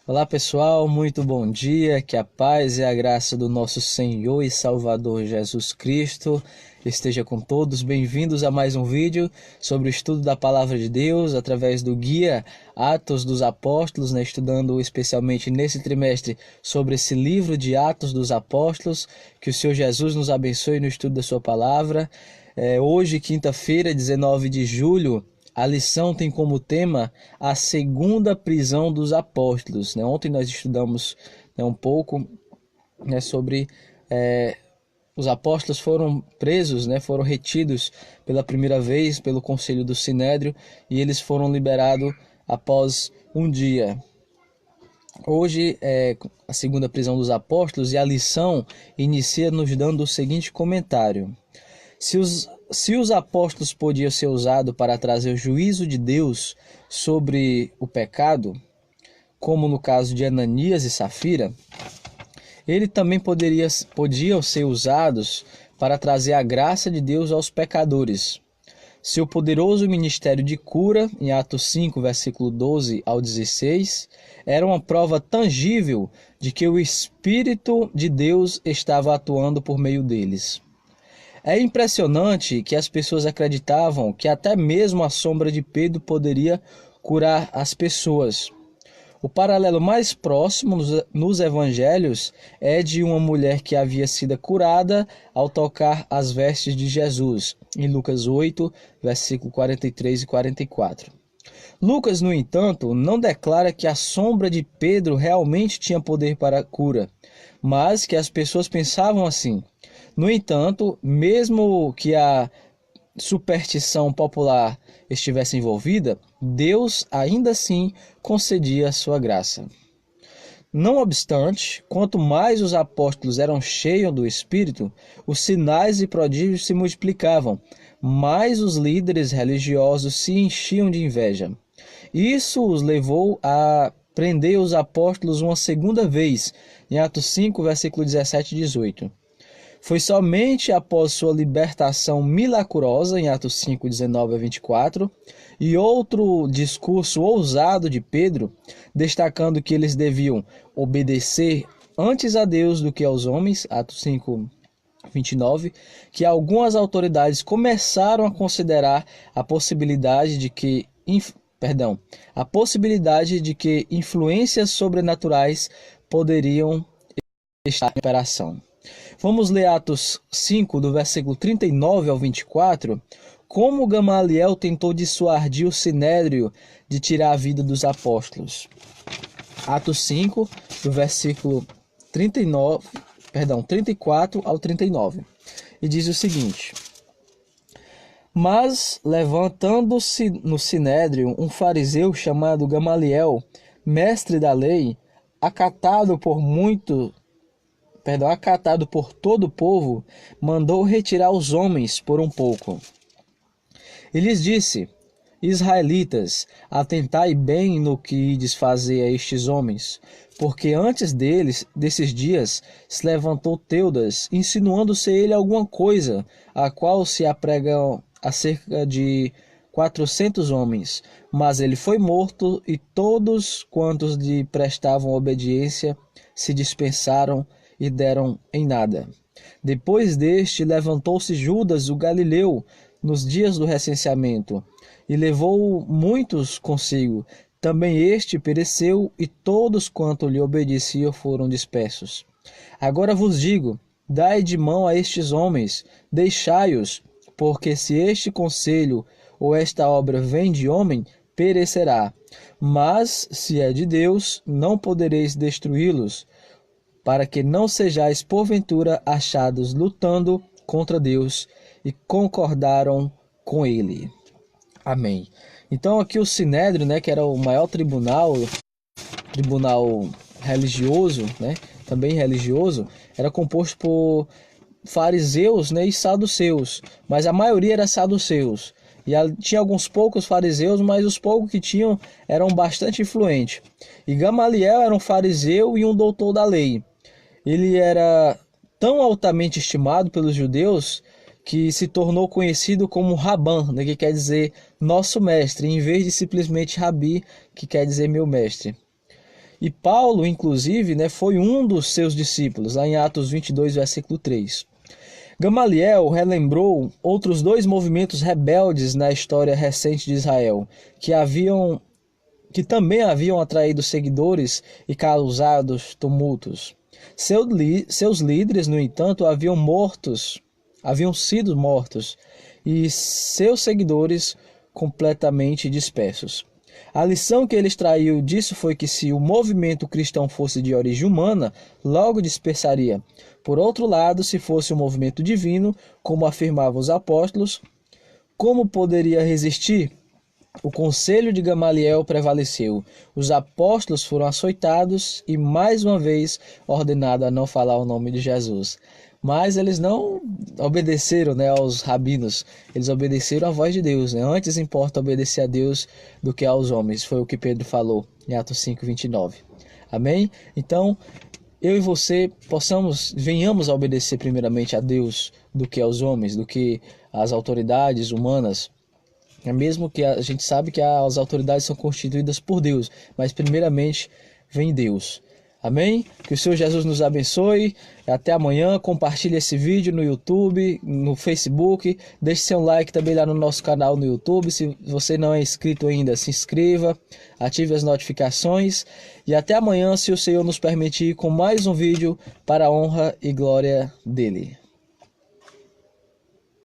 Olá pessoal, muito bom dia, que a paz e a graça do nosso Senhor e Salvador Jesus Cristo esteja com todos. Bem-vindos a mais um vídeo sobre o estudo da Palavra de Deus através do guia Atos dos Apóstolos, estudando especialmente nesse trimestre sobre esse livro de Atos dos Apóstolos. Que o Senhor Jesus nos abençoe no estudo da sua palavra. Hoje, quinta-feira, 19 de julho, a lição tem como tema a segunda prisão dos apóstolos. Ontem nós estudamos um pouco sobre os apóstolos foram presos, foram retidos pela primeira vez pelo Conselho do Sinédrio e eles foram liberados após um dia. Hoje é a segunda prisão dos apóstolos e a lição inicia nos dando o seguinte comentário. Se os apóstolos podiam ser usados para trazer o juízo de Deus sobre o pecado, como no caso de Ananias e Safira, ele também podiam ser usados para trazer a graça de Deus aos pecadores. Seu poderoso ministério de cura, em Atos 5, versículo 12 ao 16, era uma prova tangível de que o Espírito de Deus estava atuando por meio deles. É impressionante que as pessoas acreditavam que até mesmo a sombra de Pedro poderia curar as pessoas. O paralelo mais próximo nos evangelhos é de uma mulher que havia sido curada ao tocar as vestes de Jesus, em Lucas 8, versículo 43 e 44. Lucas, no entanto, não declara que a sombra de Pedro realmente tinha poder para a cura, mas que as pessoas pensavam assim. No entanto, mesmo que a superstição popular estivesse envolvida, Deus ainda assim concedia a sua graça. Não obstante, quanto mais os apóstolos eram cheios do Espírito, os sinais e prodígios se multiplicavam, mais os líderes religiosos se enchiam de inveja. Isso os levou a prender os apóstolos uma segunda vez, em Atos 5, versículo 17 e 18. Foi somente após sua libertação milagrosa, em Atos 5, 19 a 24, e outro discurso ousado de Pedro, destacando que eles deviam obedecer antes a Deus do que aos homens, Atos 5, 29, que algumas autoridades começaram a considerar a possibilidade de que influências sobrenaturais poderiam estar em operação. Vamos ler Atos 5, do versículo 39 ao 24, como Gamaliel tentou dissuadir o Sinédrio de tirar a vida dos apóstolos. Atos 5, do versículo 34 ao 39. E diz o seguinte: Mas, levantando-se no Sinédrio um fariseu chamado Gamaliel, mestre da lei, acatado por todo o povo, mandou retirar os homens por um pouco. E lhes disse: Israelitas, atentai bem no que ides fazer a estes homens, porque antes desses dias, se levantou Teudas, insinuando ser ele alguma coisa, a qual se apregam acerca de 400 homens. Mas ele foi morto, e todos quantos lhe prestavam obediência se dispersaram e deram em nada. Depois deste, levantou-se Judas, o Galileu, nos dias do recenseamento, e levou muitos consigo. Também este pereceu, e todos quanto lhe obedeciam foram dispersos. Agora vos digo, dai de mão a estes homens, deixai-os, porque se este conselho ou esta obra vem de homem, perecerá. Mas, se é de Deus, não podereis destruí-los, para que não sejais porventura achados lutando contra Deus, e concordaram com ele. Amém. Então aqui o Sinédrio, que era o maior tribunal religioso, também religioso, era composto por fariseus, e saduceus, mas a maioria era saduceus. E tinha alguns poucos fariseus, mas os poucos que tinham eram bastante influentes. E Gamaliel era um fariseu e um doutor da lei. Ele era tão altamente estimado pelos judeus que se tornou conhecido como Rabã, que quer dizer nosso mestre, em vez de simplesmente Rabi, que quer dizer meu mestre. E Paulo, inclusive, né, foi um dos seus discípulos, lá em Atos 22, versículo 3. Gamaliel relembrou outros dois movimentos rebeldes na história recente de Israel, que também haviam atraído seguidores e causado tumultos. Seus líderes, no entanto, haviam sido mortos, e seus seguidores completamente dispersos. A lição que ele extraiu disso foi que se o movimento cristão fosse de origem humana, logo dispersaria. Por outro lado, se fosse um movimento divino, como afirmavam os apóstolos, como poderia resistir? O conselho de Gamaliel prevaleceu. Os apóstolos foram açoitados e mais uma vez ordenado a não falar o nome de Jesus. Mas eles não obedeceram, né, aos rabinos, eles obedeceram à voz de Deus. Né? Antes importa obedecer a Deus do que aos homens, foi o que Pedro falou em Atos 5:29. Amém? Então, eu e você venhamos a obedecer primeiramente a Deus do que aos homens, do que às autoridades humanas. É mesmo que a gente sabe que as autoridades são constituídas por Deus, mas primeiramente vem Deus. Amém? Que o Senhor Jesus nos abençoe. Até amanhã. Compartilhe esse vídeo no YouTube, no Facebook. Deixe seu like também lá no nosso canal no YouTube. Se você não é inscrito ainda, se inscreva. Ative as notificações. E até amanhã, se o Senhor nos permitir, com mais um vídeo para a honra e glória dele.